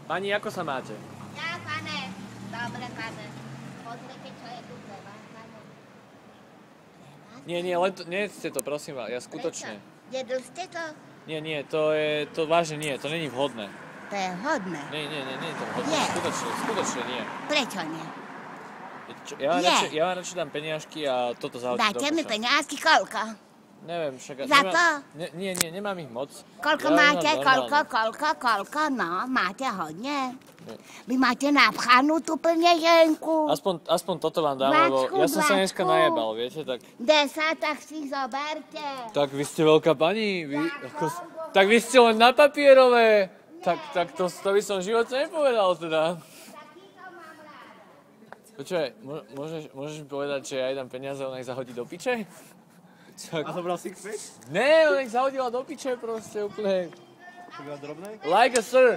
Pani, ako sa máte? Ja, pane. Dobre, pane. Pozrite, čo je tu pre vás, pane. Nie, len to, nejedzte to, prosím vás, ja skutočne. Prečo? Jedl ste to? Nie, to vážne nie, to není vhodné. To je hodné. Nie je to vhodné, Je. skutočne nie. Prečo nie? Ja vám radšej dám peniažky a toto zahodím do Dajte mi koša. peniazky, koľko? Neviem, však... Za to? Nie, nemám ich moc. Koľko Ja máte? nemám normálne. Koľko? No, máte hodne. Vy máte napchanú tú penieženku. Aspoň toto vám dám, lebo ja som sa dneska najebal, viete, tak... 10, tak si zoberte. Tak vy ste veľká pani, tak vy ste len na papierové. Tak to by som v živote nepovedal teda. Počúvaj, môžeš mi povedať, že ja jej dám peniaze a ona ich zahodí do piče? A to bral six-pack? Ne, ona ich zahodila do piče proste úplne. To byla drobné? Like a sir.